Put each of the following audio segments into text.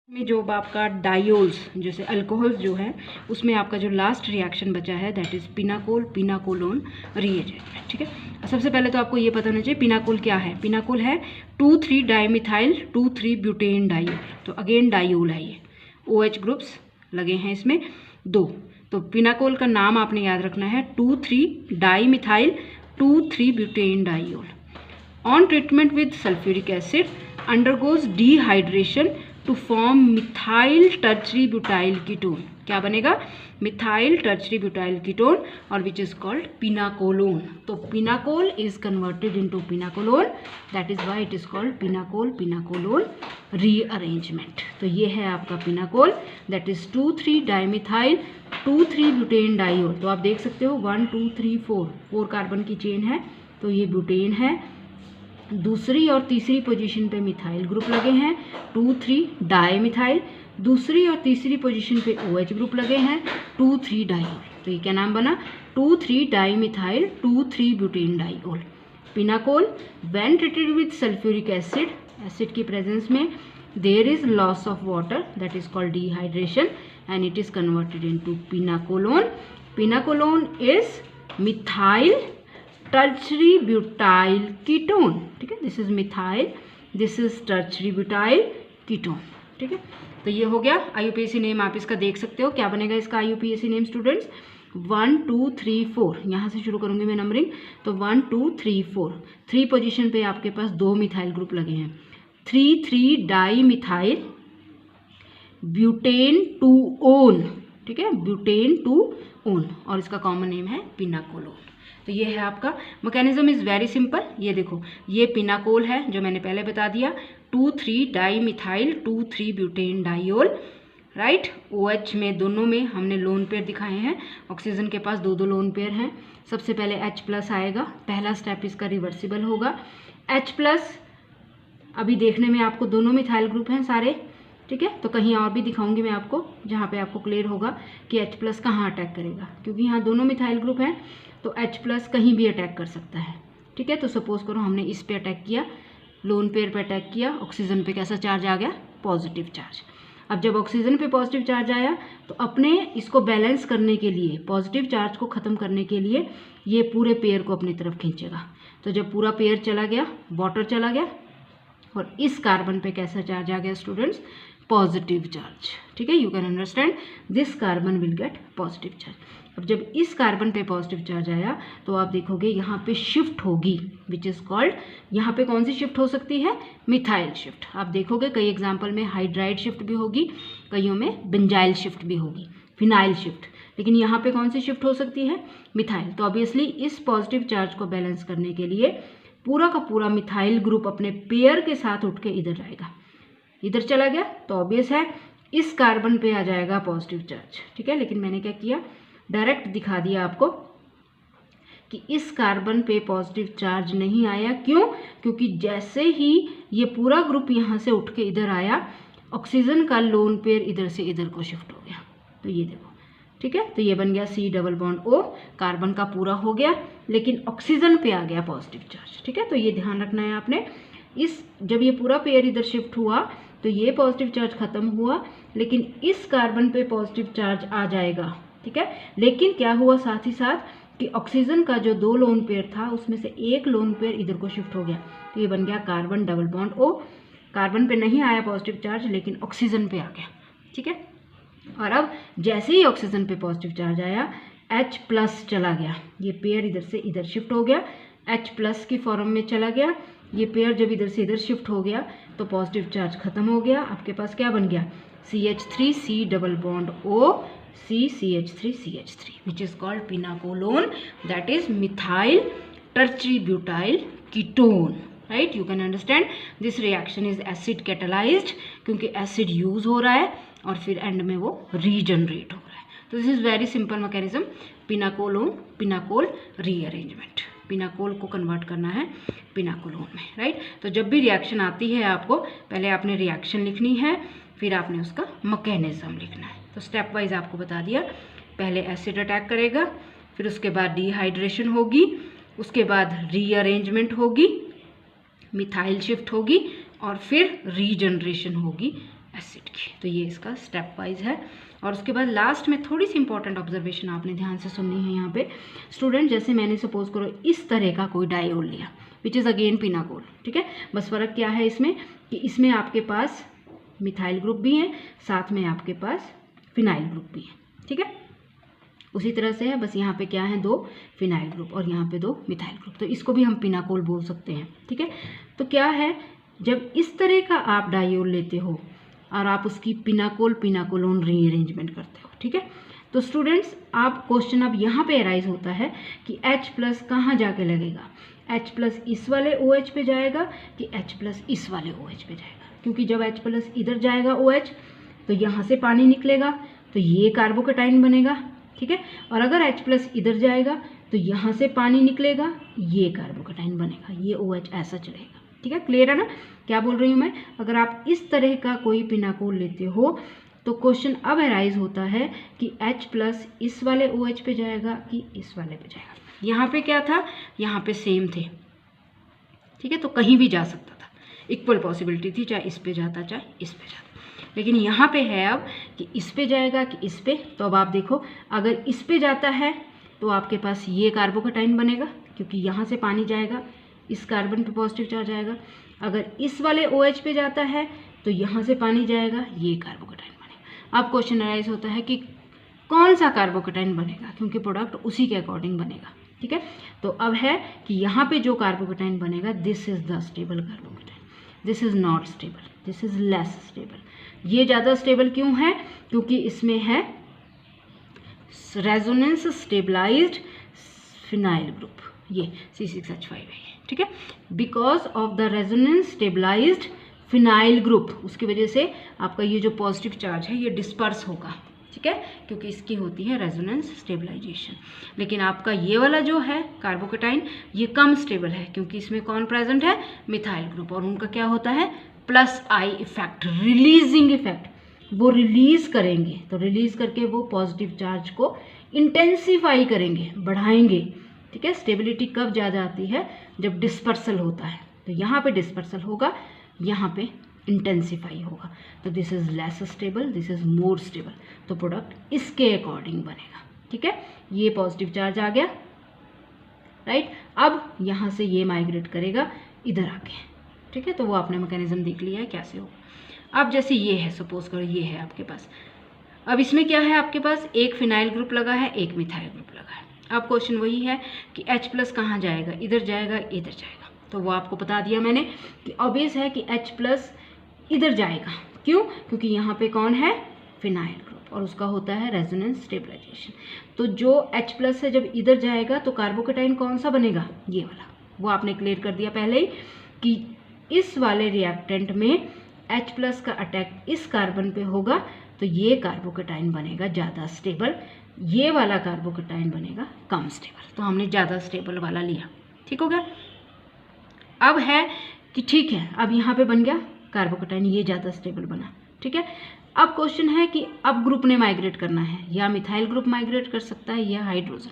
में जो आपका डायोल्स जैसे अल्कोहल जो है उसमें आपका जो लास्ट रिएक्शन बचा है दैट इज पिनाकोल पिनाकोलोन रीएजेंट। ठीक है, सबसे पहले तो आपको ये पता होना चाहिए पिनाकोल क्या है। पिनाकोल है 2,3 डाइमिथाइल 2,3 ब्यूटेन डायोल। तो अगेन डायोल है, ये OH ग्रुप्स लगे हैं इसमें 2। तो पिनाकोल का नाम आपने याद रखना है 2,3 dimethyl 2,3 butane diol. On treatment with sulphuric acid undergoes dehydration to form methyl tertiary butyl ketone. क्या बनेगा? मिथाइल टर्चरी ब्यूटाइल कीटोन और विच इज कॉल्ड पिनाकोलोन। तो pinacol is converted into pinacolone, that is why it is called pinacol pinacolone rearrangement. तो ये है आपका pinacol that is 2,3 dimethyl 2,3 butane diol. तो आप देख सकते हो 1 2 3 4 कार्बन की चेन है, तो ये ब्यूटेन है। दूसरी और तीसरी पोजीशन पे मिथाइल ग्रुप लगे हैं 2,3 डाइमिथाइल। दूसरी और तीसरी पोजीशन पे OH ग्रुप लगे हैं 2,3 डायोल। तो ये क्या नाम बना? 2,3 dimethyl 2,3 butane diol. Pinacol when treated with sulphuric acid, acid की प्रेजेंस में there is loss of water that is called dehydration and it is converted into pinacolone. Pinacolone is methyl tertiary butyl ketone. ठीक है, this is methyl, this is tertiary butyl ketone. ठीक है, तो ये हो गया IUPAC नेम। आप इसका देख सकते हो क्या बनेगा इसका IUPAC नेम स्टूडेंट्स। 1 2 3 4 यहाँ से शुरू करूंगी मैं नंबरिंग। तो 1 2 3 4 3 पोजीशन पे आपके पास 2 मिथाइल ग्रुप लगे हैं 3,3 डाई मिथाइल ब्यूटेन 2 ओन। ठीक है, ब्यूटेन 2 ओन और इसका कॉमन नेम है पिनाकोलोन। तो ये है आपका मैकेनिज्म इज वेरी सिंपल। ये देखो, ये पिनाकोल है जो मैंने पहले बता दिया 2,3 dimethyl 2,3 butane diol. Right, OH में दोनों में हमने लोन पेयर दिखाए हैं। ऑक्सीजन के पास 2 लोन पेयर हैं। सबसे पहले H+ आएगा, पहला स्टेप इसका रिवर्सिबल होगा। H+ अभी देखने में आपको दोनों मिथाइल ग्रुप हैं सारे। ठीक है, तो कहीं और भी दिखाऊंगी मैं आपको जहाँ पे आपको क्लियर होगा कि H+ कहाँ अटैक करेगा, क्योंकि यहाँ दोनों मिथाइल ग्रुप हैं तो H+ कहीं भी अटैक कर सकता है। ठीक है, तो सपोज करो हमने इस पे अटैक किया, लोन पेयर पे अटैक किया, ऑक्सीजन पे कैसा चार्ज आ गया? Positive charge. अब जब ऑक्सीजन पे पॉजिटिव चार्ज आया तो अपने इसको बैलेंस करने के लिए, पॉजिटिव चार्ज को ख़त्म करने के लिए ये पूरे पेयर को अपनी तरफ खींचेगा। तो जब पूरा पेयर चला गया, वाटर चला गया और इस कार्बन पे कैसा चार्ज आ गया स्टूडेंट्स? Positive charge. ठीक है, you can understand this carbon will get positive charge. अब जब इस कार्बन पे पॉजिटिव चार्ज आया तो आप देखोगे यहाँ पे शिफ्ट होगी विच इज़ कॉल्ड, यहाँ पे कौन सी शिफ्ट हो सकती है? Methyl shift. आप देखोगे कई एग्जाम्पल में हाइड्राइड शिफ्ट भी होगी, कईयों में बेंजाइल शिफ्ट भी होगी, फिनाइल शिफ्ट, लेकिन यहाँ पे कौन सी शिफ्ट हो सकती है? मिथाइल। तो ऑब्वियसली इस पॉजिटिव चार्ज को बैलेंस करने के लिए पूरा का पूरा मिथाइल ग्रुप अपने पेयर के साथ उठ के इधर आएगा, इधर चला गया तो ऑब्वियस है इस कार्बन पे आ जाएगा पॉजिटिव चार्ज। ठीक है, लेकिन मैंने क्या किया, डायरेक्ट दिखा दिया आपको कि इस कार्बन पे पॉजिटिव चार्ज नहीं आया। क्यों? क्योंकि जैसे ही ये पूरा ग्रुप यहाँ से उठ के इधर आया, ऑक्सीजन का लोन पेयर इधर से इधर को शिफ्ट हो गया। तो ये देखो, ठीक है, तो ये बन गया C+O, कार्बन का पूरा हो गया, लेकिन ऑक्सीजन पे आ गया पॉजिटिव चार्ज। ठीक है, तो ये ध्यान रखना है आपने। इस जब ये पूरा पेयर इधर शिफ्ट हुआ तो ये पॉजिटिव चार्ज खत्म हुआ, लेकिन इस कार्बन पे पॉजिटिव चार्ज आ जाएगा। ठीक है, लेकिन क्या हुआ साथ ही साथ कि ऑक्सीजन का जो 2 लोन पेयर था उसमें से एक लोन पेयर इधर को शिफ्ट हो गया, तो ये बन गया कार्बन O। कार्बन पे नहीं आया पॉजिटिव चार्ज लेकिन ऑक्सीजन पे आ गया। ठीक है, और अब जैसे ही ऑक्सीजन पे पॉजिटिव चार्ज आया H+ चला गया, ये पेयर इधर से इधर शिफ्ट हो गया, H+ की फॉर्म में चला गया। ये पेयर जब इधर से इधर शिफ्ट हो गया तो पॉजिटिव चार्ज खत्म हो गया। आपके पास क्या बन गया? CH3 C+O CCH3 which is called pinacolone, that is methyl tertiary butyl ketone. Right, you can understand this reaction is acid catalyzed क्योंकि एसिड यूज हो रहा है और फिर एंड में वो रीजनरेट हो रहा है। तो this is very simple mechanism, pinacolone pinacol rearrangement. Pinacol को कन्वर्ट करना है पिनाकोलोन में। राइट, तो जब भी रिएक्शन आती है आपको पहले आपने रिएक्शन लिखनी है, फिर आपने उसका मैकेनिज्म लिखना है। तो स्टेप वाइज आपको बता दिया, पहले एसिड अटैक करेगा, फिर उसके बाद डिहाइड्रेशन होगी, उसके बाद रीअरेंजमेंट होगी, मिथाइल शिफ्ट होगी और फिर रीजनरेशन होगी एसिड की। तो ये इसका स्टेप वाइज है। और उसके बाद लास्ट में थोड़ी सी इंपॉर्टेंट ऑब्जर्वेशन आपने ध्यान से सुननी है यहाँ पे स्टूडेंट। जैसे मैंने सपोज करो इस तरह का कोई डायोल लिया विच इज़ अगेन पिनाकोल, ठीक है। बस फ़र्क क्या है इसमें कि इसमें आपके पास मिथाइल ग्रुप भी है, साथ में आपके पास फिनाइल ग्रुप भी है, ठीक है। उसी तरह से है, बस यहाँ पे क्या है 2 फिनाइल ग्रुप और यहाँ पे 2 मिथाइल ग्रुप। तो इसको भी हम पिनाकोल बोल सकते हैं, ठीक है। तो क्या है, जब इस तरह का आप डायोल लेते हो और आप उसकी पिनाकोल पिनाकोलोन रीअरेंजमेंट करते हो, ठीक है। तो स्टूडेंट्स आप क्वेश्चन अब यहाँ पे अराइज होता है कि H+ कहाँ जाके लगेगा, H+ इस वाले OH पे जाएगा कि H+ इस वाले OH पे जाएगा। क्योंकि जब H+ इधर जाएगा OH तो यहाँ से पानी निकलेगा तो ये कार्बोकेटाइन बनेगा, ठीक है। और अगर H+ इधर जाएगा तो यहाँ से पानी निकलेगा, ये कार्बोकेटाइन बनेगा, ये OH ऐसा चलेगा, ठीक है। क्लियर है ना क्या बोल रही हूँ मैं। अगर आप इस तरह का कोई पिनाकोल लेते हो तो क्वेश्चन अब अराइज होता है कि H+ इस वाले OH पे जाएगा कि इस वाले पे जाएगा। यहाँ पे क्या था, यहाँ पे सेम थे, ठीक है। तो कहीं भी जा सकता था, इक्वल पॉसिबिलिटी थी, चाहे इस पे जाता चाहे इस पे जाता। लेकिन यहाँ पे है अब कि इस पे जाएगा कि इस पे। तो अब आप देखो अगर इस पे जाता है तो आपके पास ये कार्बोकेटाइन बनेगा क्योंकि यहाँ से पानी जाएगा, इस कार्बन पे पॉजिटिव चार्ज आएगा। अगर इस वाले OH पे जाता है तो यहाँ से पानी जाएगा, ये कार्बोकेटाइन बनेगा। अब क्वेश्चन अराइज होता है कि कौन सा कार्बोकेटाइन बनेगा, क्योंकि प्रोडक्ट उसी के अकॉर्डिंग बनेगा, ठीक है। तो अब है कि यहाँ पे जो कार्बोकेटाइन बनेगा this is the stable carbocation, this is not stable, this is less stable. ये ज़्यादा स्टेबल क्यों है, क्योंकि इसमें है रेजोनेंस स्टेबलाइज्ड फिनाइल ग्रुप, ये C6H5 है, ठीक है। Because of the resonance stabilized phenyl group, उसकी वजह से आपका ये जो पॉजिटिव चार्ज है ये डिस्पर्स होगा, ठीक है, क्योंकि इसकी होती है रेजोनेंस स्टेबलाइजेशन। लेकिन आपका ये वाला जो है कार्बोकेटाइन ये कम स्टेबल है क्योंकि इसमें कौन प्रेजेंट है, मिथाइल ग्रुप। और उनका क्या होता है +I इफेक्ट, रिलीजिंग इफेक्ट, वो रिलीज करेंगे। तो रिलीज करके वो पॉजिटिव चार्ज को इंटेंसिफाई करेंगे, बढ़ाएंगे, ठीक है। स्टेबिलिटी कब ज़्यादा आती है, जब डिस्पर्सल होता है। तो यहाँ पे डिस्पर्सल होगा, यहाँ पे इंटेंसिफाई होगा। तो this is less stable, this is more stable. तो प्रोडक्ट इसके अकॉर्डिंग बनेगा, ठीक है। ये पॉजिटिव चार्ज आ गया, राइट। अब यहाँ से ये माइग्रेट करेगा इधर आके, ठीक है। तो वो आपने मैकेनिज्म देख लिया है कैसे हो। अब जैसे ये है, सपोज करो ये है आपके पास, अब इसमें क्या है, आपके पास एक फिनाइल ग्रुप लगा है, एक मिथाइल ग्रुप लगा है। अब क्वेश्चन वही है कि H+ कहाँ जाएगा, इधर जाएगा इधर जाएगा। तो वो आपको बता दिया मैंने कि ऑब्वियस है कि H+ इधर जाएगा। क्यों, क्योंकि यहाँ पे कौन है, फिनाइल ग्रुप, और उसका होता है रेजोनेंस स्टेबलाइजेशन। तो जो H+ है जब इधर जाएगा तो कार्बोकेटाइन कौन सा बनेगा, ये वाला। वो आपने क्लियर कर दिया पहले ही कि इस वाले रिएक्टेंट में H+ का अटैक इस कार्बन पे होगा तो ये कार्बोकेटाइन बनेगा ज़्यादा स्टेबल, ये वाला कार्बोकेटाइन बनेगा कम स्टेबल। तो हमने ज़्यादा स्टेबल वाला लिया, ठीक हो गया। अब है कि ठीक है, अब यहाँ पे बन गया कार्बोकेटाइन, ये ज़्यादा स्टेबल बना, ठीक है। अब क्वेश्चन है कि अब ग्रुप ने माइग्रेट करना है, या मिथाइल ग्रुप माइग्रेट कर सकता है या हाइड्रोजन,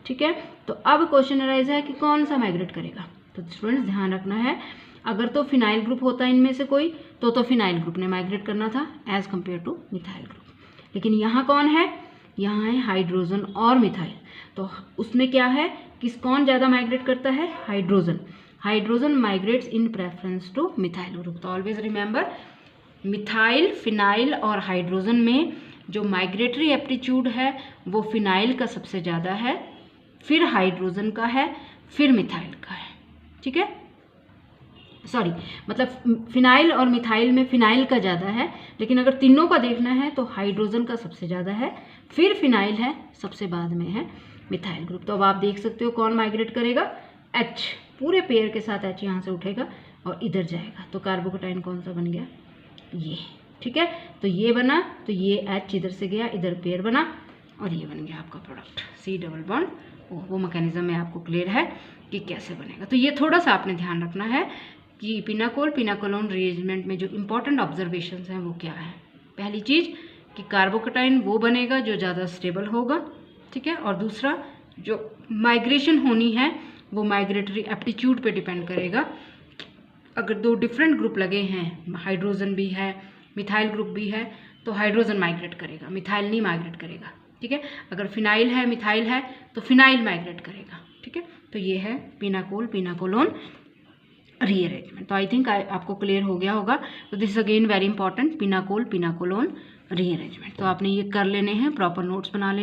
ठीक है। तो अब क्वेश्चन अराइज है कि कौन सा माइग्रेट करेगा। तो स्टूडेंट्स ध्यान रखना है, अगर तो फिनाइल ग्रुप होता है इनमें से कोई तो फिनाइल ग्रुप ने माइग्रेट करना था as compare to methyl group. लेकिन यहाँ कौन है, यहाँ है हाइड्रोजन और मिथाइल। तो उसमें क्या है, कौन ज़्यादा माइग्रेट करता है, hydrogen. Hydrogen migrates in preference to methyl group. तो ऑलवेज रिमेंबर, मिथाइल, फिनाइल और हाइड्रोजन में जो माइग्रेटरी एप्टीट्यूड है वो फिनाइल का सबसे ज़्यादा है, फिर हाइड्रोजन का है, फिर मिथाइल का है, ठीक है। सॉरी, मतलब फिनाइल और मिथाइल में फिनाइल का ज़्यादा है, लेकिन अगर तीनों का देखना है तो हाइड्रोजन का सबसे ज़्यादा है, फिर फिनाइल है, सबसे बाद में है मिथाइल ग्रुप। तो अब आप देख सकते हो कौन माइग्रेट करेगा, H, पूरे पेयर के साथ H यहाँ से उठेगा और इधर जाएगा। तो कार्बोकेटाइन कौन सा बन गया, ये, ठीक है। तो ये बना, तो ये H इधर से गया, इधर पेयर बना और ये बन गया आपका product C double bond O। वो मैकेनिज्म में आपको क्लियर है कि कैसे बनेगा। तो ये थोड़ा सा आपने ध्यान रखना है कि पिनाकोल पिनाकोलोन रीअरेंजमेंट में जो इंपॉर्टेंट ऑब्जर्वेशंस हैं वो क्या है। पहली चीज़ कि कार्बोकेटाइन वो बनेगा जो ज़्यादा स्टेबल होगा, ठीक है। और दूसरा, जो माइग्रेशन होनी है वो माइग्रेटरी एप्टीट्यूड पे डिपेंड करेगा। अगर दो डिफरेंट ग्रुप लगे हैं, हाइड्रोजन भी है, मिथाइल ग्रुप भी है तो हाइड्रोजन माइग्रेट करेगा, मिथाइल नहीं माइग्रेट करेगा, ठीक है। अगर फिनाइल है, मिथाइल है तो फिनाइल माइग्रेट करेगा, ठीक है। तो ये है पिनाकोल पिनाकोलोन रीअरेंजमेंट। तो आई थिंक आपको क्लियर हो गया होगा। तो this is again very important, pinacol pinacolone rearrangement. तो आपने ये कर लेने हैं, प्रॉपर नोट्स बना लेने।